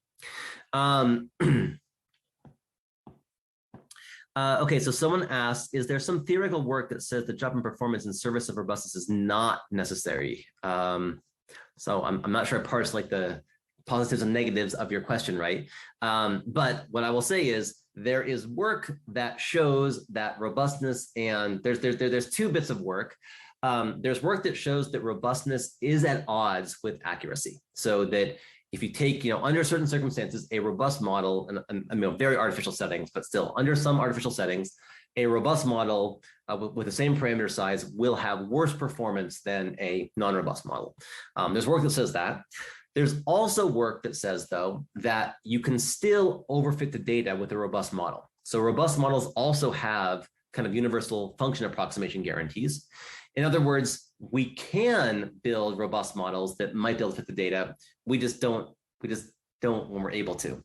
A: Okay, so someone asked, is there some theoretical work that says the drop in performance in service of robustness is not necessary? So I'm not sure I parse like the positives and negatives of your question, right? But what I will say is there is work that shows that robustness, and there's two bits of work. There's work that shows that robustness is at odds with accuracy. So that if you take, you know, under certain circumstances, a robust model, and I mean, very artificial settings, but still under some artificial settings, a robust model with the same parameter size will have worse performance than a non-robust model. There's work that says that. There's also work that says, though, that you can still overfit the data with a robust model. So robust models also have kind of universal function approximation guarantees. In other words, we can build robust models that might be able to fit the data. We just don't when we're able to.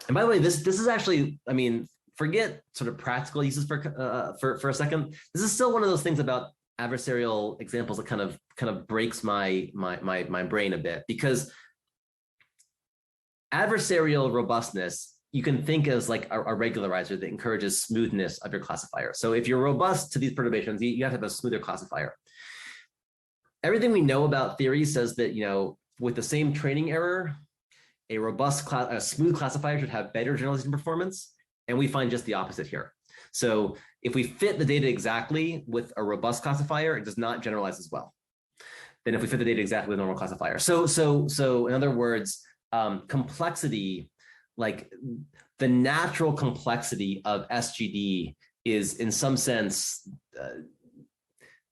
A: And by the way, this is actually, I mean, forget sort of practical uses for a second. This is still one of those things about adversarial examples that kind of breaks my brain a bit, because adversarial robustness you can think as like a regularizer that encourages smoothness of your classifier. So if you're robust to these perturbations, you have to have a smoother classifier. Everything we know about theory says that, you know, with the same training error, a smooth classifier should have better generalization performance, and we find just the opposite here. So if we fit the data exactly with a robust classifier, it does not generalize as well than if we fit the data exactly with a normal classifier. So in other words, complexity, like the natural complexity of SGD is in some sense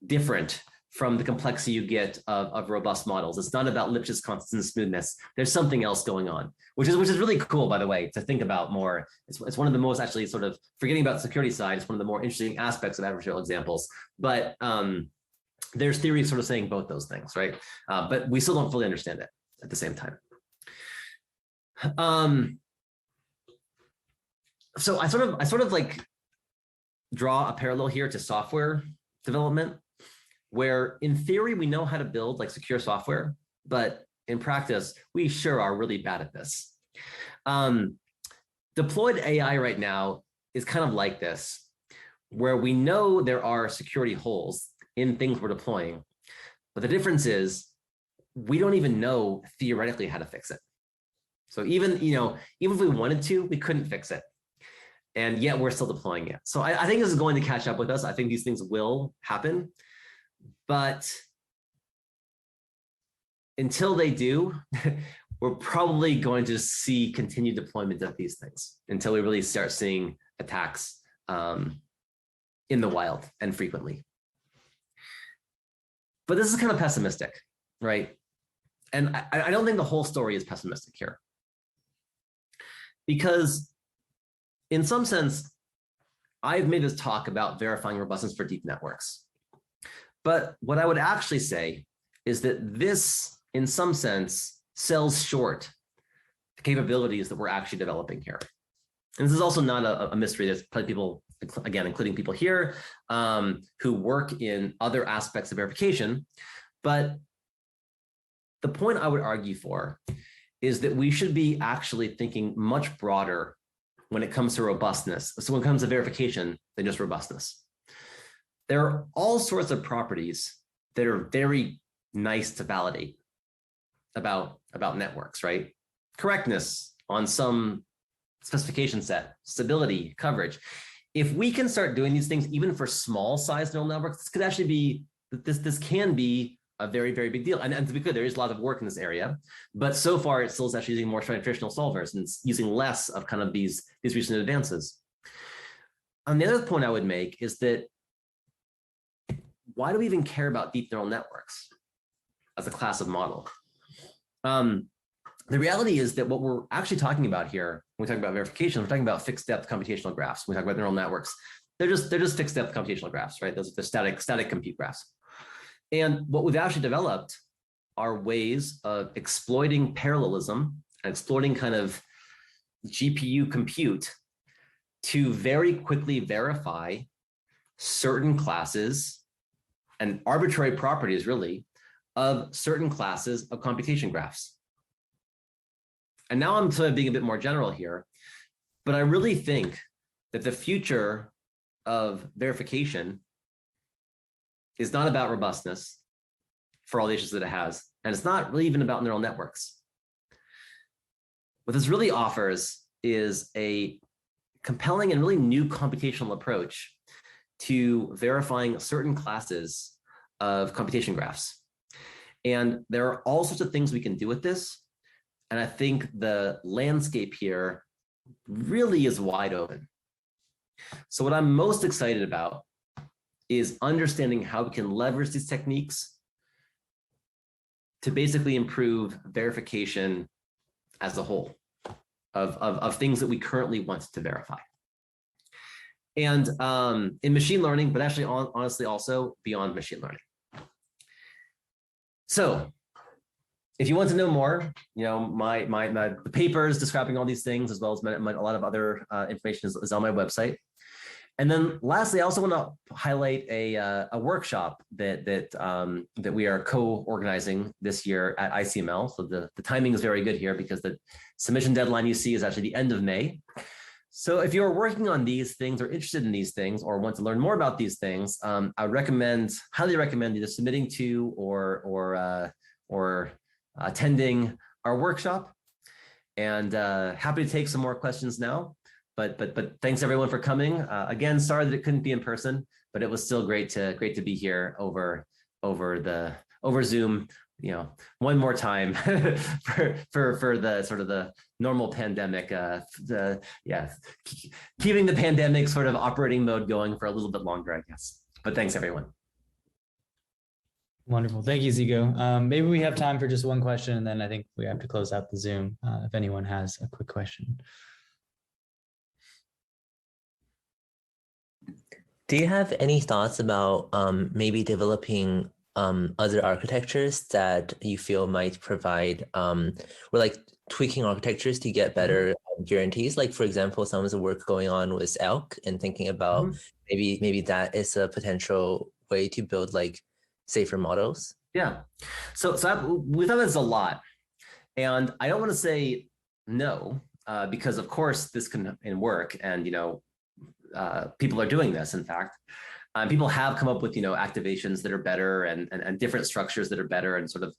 A: different from the complexity you get of robust models. It's not about Lipschitz constant smoothness. There's something else going on, which is really cool, by the way, to think about more. It's one of the most, actually, sort of forgetting about the security side, it's one of the more interesting aspects of adversarial examples. But there's theory sort of saying both those things, right? But we still don't fully understand it at the same time. So I sort of like draw a parallel here to software development, where in theory we know how to build like secure software, but in practice we sure are really bad at this. Deployed AI right now is kind of like this, where we know there are security holes in things we're deploying, but the difference is we don't even know theoretically how to fix it. So even if we wanted to, we couldn't fix it. And yet we're still deploying it. So I think this is going to catch up with us. I think these things will happen. But until they do, we're probably going to see continued deployment of these things until we really start seeing attacks in the wild and frequently. But this is kind of pessimistic, right? And I don't think the whole story is pessimistic here. Because in some sense, I've made this talk about verifying robustness for deep networks. But what I would actually say is that this, in some sense, sells short capabilities that we're actually developing here. And this is also not a mystery. There's plenty of people, again, including people here, who work in other aspects of verification. But the point I would argue for is that we should be actually thinking much broader when it comes to robustness. So when it comes to verification than just robustness. There are all sorts of properties that are very nice to validate about networks, right? Correctness on some specification set, stability, coverage. If we can start doing these things, even for small size neural networks, this could actually be, this can be a very, very big deal. And to be clear, there is a lot of work in this area, but so far it still is actually using more traditional solvers and it's using less of kind of these recent advances. And the other point I would make is that why do we even care about deep neural networks as a class of model? The reality is that what we're actually talking about here, when we talk about verification, we're talking about fixed depth computational graphs. When we talk about neural networks, they're just fixed depth computational graphs, right? Those are the static compute graphs. And what we've actually developed are ways of exploiting parallelism and exploiting kind of GPU compute to very quickly verify certain classes and arbitrary properties, really, of certain classes of computation graphs. And now I'm sort of being a bit more general here, but I really think that the future of verification is not about robustness for all the issues that it has. And it's not really even about neural networks. What this really offers is a compelling and really new computational approach to verifying certain classes of computation graphs. And there are all sorts of things we can do with this. And I think the landscape here really is wide open. So what I'm most excited about is understanding how we can leverage these techniques to basically improve verification as a whole of things that we currently want to verify. And in machine learning, but actually honestly also beyond machine learning. So if you want to know more, you know, the papers describing all these things, as well as a lot of other information is on my website. And then lastly, I also want to highlight a workshop that we are co-organizing this year at ICML. So the timing is very good here because the submission deadline you see is actually the end of May. So if you're working on these things or interested in these things or want to learn more about these things, I would highly recommend either submitting to or attending our workshop. And happy to take some more questions now. But thanks everyone for coming. Again, sorry that it couldn't be in person, but it was still great to be here over Zoom. You know, one more time for the sort of the normal pandemic. Keeping the pandemic sort of operating mode going for a little bit longer, I guess. But thanks everyone.
B: Wonderful. Thank you, Zico. Maybe we have time for just one question, and then I think we have to close out the Zoom if anyone has a quick question.
C: Do you have any thoughts about maybe developing other architectures that you feel might provide, or like tweaking architectures to get better guarantees? Like, for example, some of the work going on with ELK and thinking about maybe that is a potential way to build like safer models.
A: Yeah. So we thought there's a lot, and I don't want to say no because of course this can work, and you know. People are doing this, in fact. People have come up with, you know, activations that are better and different structures that are better and sort of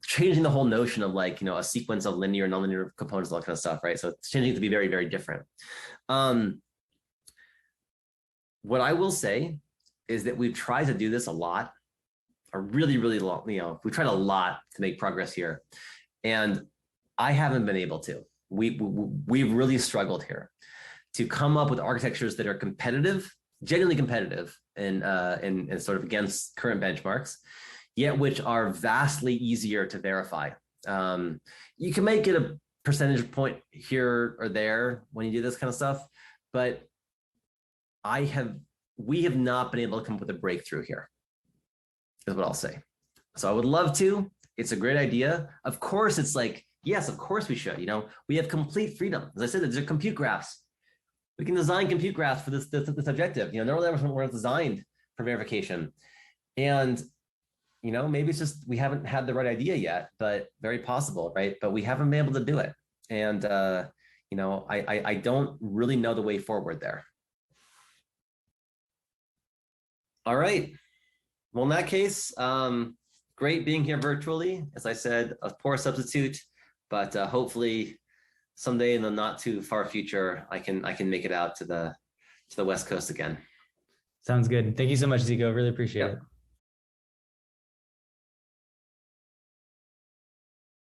A: changing the whole notion of like, you know, a sequence of linear and nonlinear components, all that kind of stuff, right? So it's changing to be very, very different. What I will say is that we've tried to do this a lot, a really, really long, you know, we've tried a lot to make progress here. And I haven't been able to. We've really struggled here to come up with architectures that are competitive, genuinely competitive, and sort of against current benchmarks, yet which are vastly easier to verify. You can make it a percentage point here or there when you do this kind of stuff, but we have not been able to come up with a breakthrough here, is what I'll say. So I would love to, It's a great idea. Of course, it's like, yes, of course we should. We have complete freedom. As I said, there's compute graphs. We can design compute graphs for this objective. Neural networks weren't designed for verification. And, maybe it's just we haven't had the right idea yet, but very possible, right? But we haven't been able to do it. And, I don't really know the way forward there. All right. Well, in that case, great being here virtually. As I said, a poor substitute, but hopefully someday in the not too far future, I can make it out to the West Coast again.
B: Sounds good. Thank you so much, Zico. Really appreciate it.